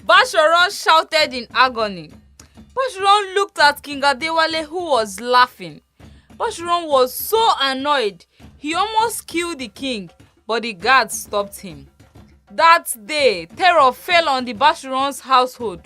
Bashorun shouted in agony. Bashorun looked at King Adewale, who was laughing. Bashorun was so annoyed, he almost killed the king, but the guards stopped him. That day, terror fell on the Bashorun's household.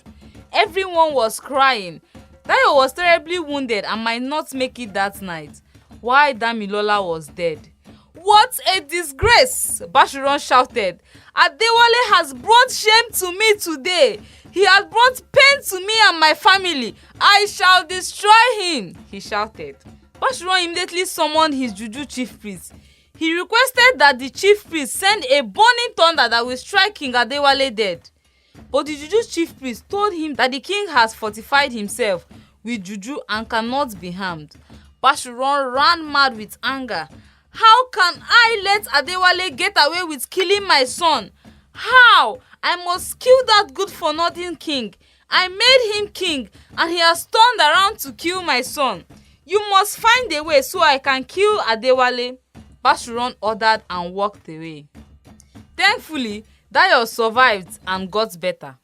Everyone was crying. Dayo was terribly wounded and might not make it that night, while Damilola was dead. "What a disgrace!" Bashorun shouted. "Adewale has brought shame to me today. He has brought pain to me and my family. I shall destroy him," he shouted. Bashorun immediately summoned his juju chief priest. He requested that the chief priest send a burning thunder that will strike King Adewale dead. But the juju chief priest told him that the king has fortified himself with juju and cannot be harmed. Bashorun ran mad with anger. "How can I let Adewale get away with killing my son? How? I must kill that good-for-nothing king. I made him king and he has turned around to kill my son. You must find a way so I can kill Adewale," Bashorun ordered and walked away. Thankfully, Dayo survived and got better.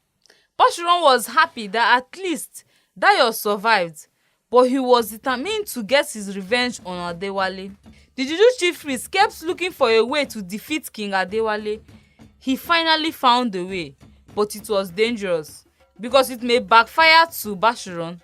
Bashorun was happy that at least Dayo survived, but he was determined to get his revenge on Adewale. The juju chief priest kept looking for a way to defeat King Adewale. He finally found a way, but it was dangerous because it may backfire to Bashorun.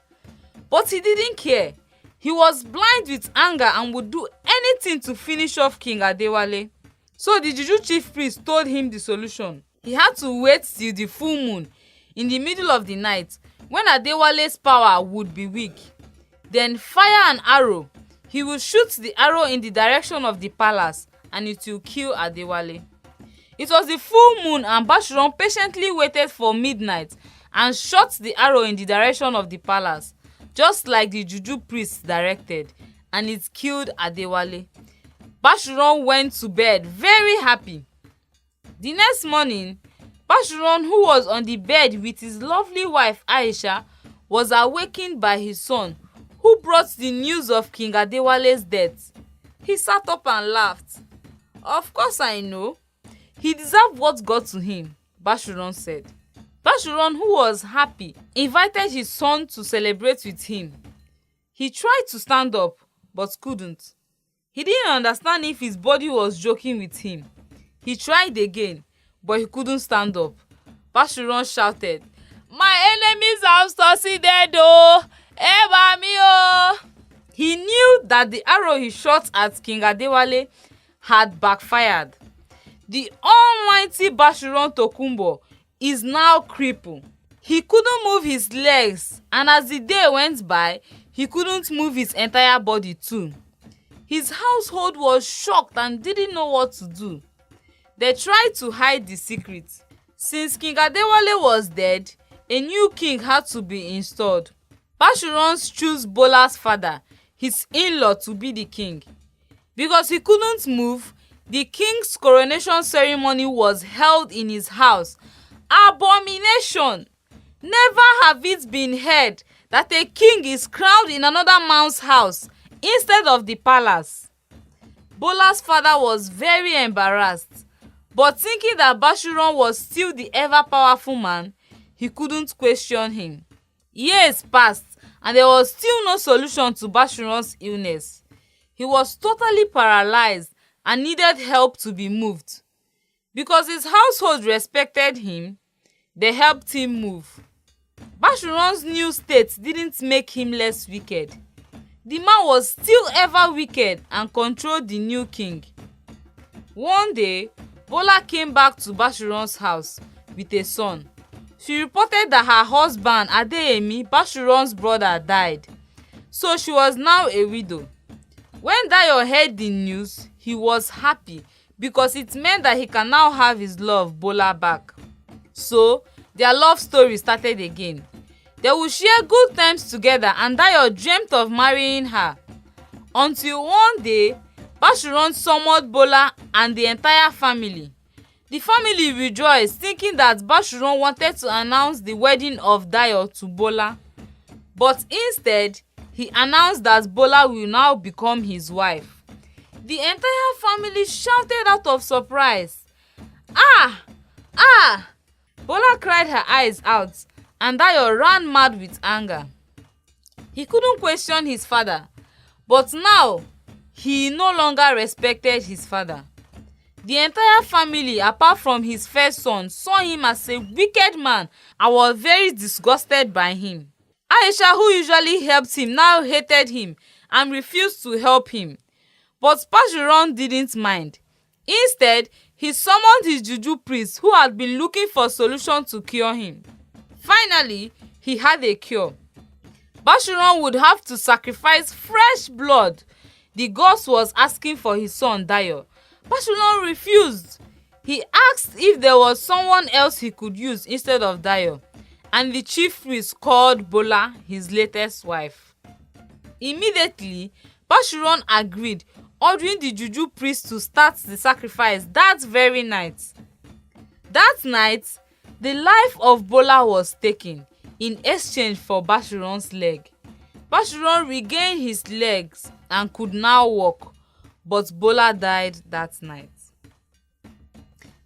But he didn't care. He was blind with anger and would do anything to finish off King Adewale. So the juju chief priest told him the solution. He had to wait till the full moon in the middle of the night when Adewale's power would be weak. Then fire an arrow. He will shoot the arrow in the direction of the palace and it will kill Adewale. It was the full moon and Bashorun patiently waited for midnight and shot the arrow in the direction of the palace, just like the juju priest directed, and it killed Adewale. Bashorun went to bed very happy. The next morning, Bashorun, who was on the bed with his lovely wife Aisha, was awakened by his son, who brought the news of King Adewale's death. He sat up and laughed. "Of course I know. He deserved what got to him," Bashorun said. Bashorun, who was happy, invited his son to celebrate with him. He tried to stand up, but couldn't. He didn't understand if his body was joking with him. He tried again, but he couldn't stand up. Bashorun shouted, "My enemies have succeeded, oh! Eba mi oh!" He knew that the arrow he shot at King Adewale had backfired. The almighty Bashorun Tokunbo is now crippled. He couldn't move his legs, and as the day went by, he couldn't move his entire body too. His household was shocked and didn't know what to do. They tried to hide the secret. Since King Adewale was dead, a new king had to be installed. Bashorun chose Bola's father, his in-law, to be the king. Because he couldn't move, the king's coronation ceremony was held in his house. Abomination! Never have it been heard that a king is crowned in another man's house instead of the palace. Bola's father was very embarrassed, but thinking that Bashorun was still the ever-powerful man, he couldn't question him. Years passed, and there was still no solution to Bashorun's illness. He was totally paralyzed and needed help to be moved. Because his household respected him, they helped him move. Bashorun's new state didn't make him less wicked. The man was still ever wicked and controlled the new king. One day, Bola came back to Bashorun's house with a son. She reported that her husband Adeyemi, Bashorun's brother, died, so she was now a widow. When Dayo heard the news, he was happy because it meant that he can now have his love Bola back. So, their love story started again. They would share good times together and Dayo dreamt of marrying her. Until one day, Bashorun summoned Bola and the entire family. The family rejoiced, thinking that Bashorun wanted to announce the wedding of Dayo to Bola. But instead, he announced that Bola will now become his wife. The entire family shouted out of surprise, "Ah! Ah! Bola cried her eyes out, and Dayo ran mad with anger. He couldn't question his father, but now he no longer respected his father. The entire family, apart from his first son, saw him as a wicked man and was very disgusted by him. Aisha, who usually helped him, now hated him and refused to help him. But Bashorun didn't mind. Instead, he summoned his juju priest who had been looking for a solution to cure him. Finally, he had a cure. Bashorun would have to sacrifice fresh blood the gods was asking for his son Dayo. Bashorun refused. He asked if there was someone else he could use instead of Dayo, and the chief priest called Bola his latest wife. Immediately, Bashorun agreed, ordering the juju priest to start the sacrifice that very night. That night, the life of Bola was taken in exchange for Bashorun's leg. Bashorun regained his legs and could now walk, but Bola died that night.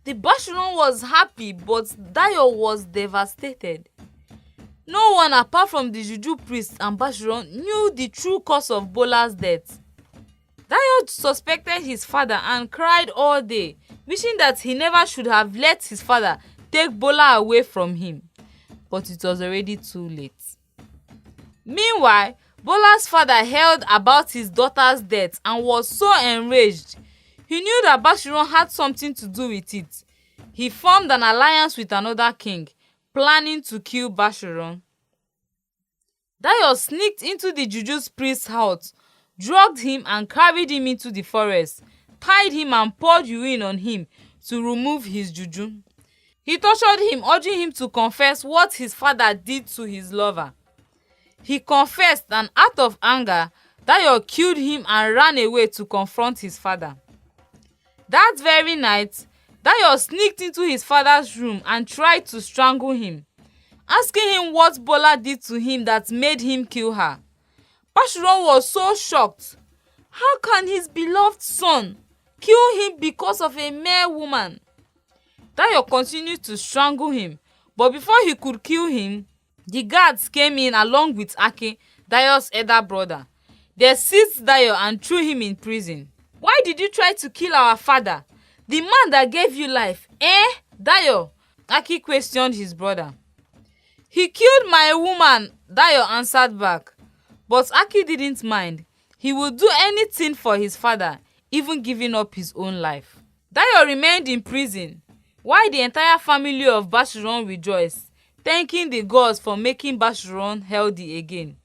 The Bashorun was happy, but Dayo was devastated. No one apart from the juju priest and Bashorun knew the true cause of Bola's death. Dayo suspected his father and cried all day, wishing that he never should have let his father take Bola away from him. But it was already too late. Meanwhile, Bola's father heard about his daughter's death and was so enraged. He knew that Bashorun had something to do with it. He formed an alliance with another king, planning to kill Bashorun. Dayo sneaked into the juju priest's house, drugged him and carried him into the forest, tied him and poured urine on him to remove his juju. He tortured him, urging him to confess what his father did to his lover. He confessed, and out of anger, Dayo killed him and ran away to confront his father. That very night, Dayo sneaked into his father's room and tried to strangle him, asking him what Bola did to him that made him kill her. Bashorun was so shocked. How can his beloved son kill him because of a mere woman? Dayo continued to strangle him, but before he could kill him, the guards came in along with Aki, Dayo's elder brother. They seized Dayo and threw him in prison. Why did you try to kill our father, the man that gave you life? Dayo? Aki questioned his brother. He killed my woman, Dayo answered back. But Aki didn't mind. He would do anything for his father, even giving up his own life. Dayo remained in prison, while the entire family of Bashorun rejoiced, thanking the gods for making Bashorun healthy again.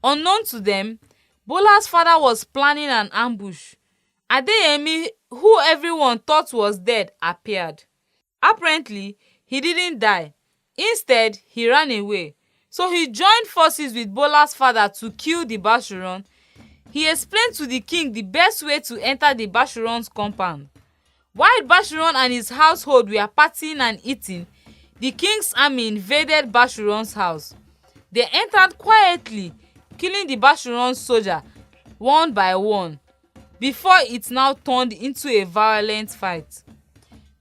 Unknown to them, Bola's father was planning an ambush. Adeyemi, who everyone thought was dead, appeared. Apparently, he didn't die. Instead, he ran away. So he joined forces with Bola's father to kill the Bashorun. He explained to the king the best way to enter the Bashorun's compound. While Bashorun and his household were partying and eating, the king's army invaded Bashorun's house. They entered quietly, killing the Bashorun soldier one by one, before it now turned into a violent fight.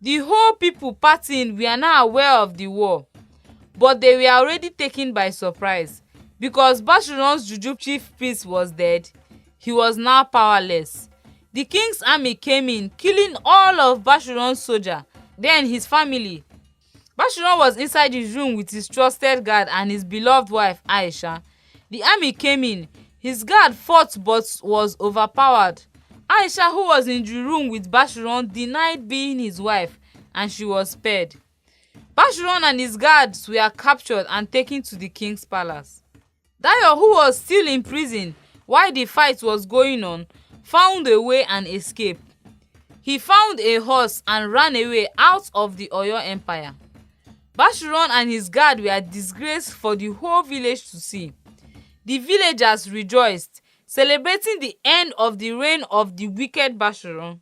The whole people partying were now aware of the war, but they were already taken by surprise. Because Bashorun's juju chief priest was dead, he was now powerless. The king's army came in, killing all of Bashorun's soldiers, then his family. Bashorun was inside his room with his trusted guard and his beloved wife Aisha. The army came in. His guard fought but was overpowered. Aisha, who was in the room with Bashorun, denied being his wife, and she was spared. Bashorun and his guards were captured and taken to the king's palace. Dayo, who was still in prison while the fight was going on, found a way and escaped. He found a horse and ran away out of the Oyo Empire. Bashorun and his guard were disgraced for the whole village to see. The villagers rejoiced, celebrating the end of the reign of the wicked Bashorun.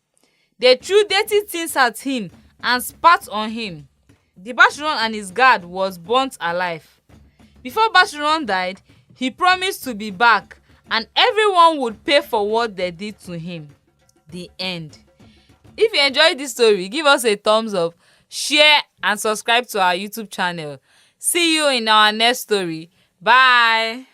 They threw dirty things at him and spat on him. The Bashorun and his guard was burnt alive. Before Bashorun died, he promised to be back and everyone would pay for what they did to him. The end. If you enjoyed this story, give us a thumbs up. share and subscribe to our YouTube channel. See you in our next story. Bye.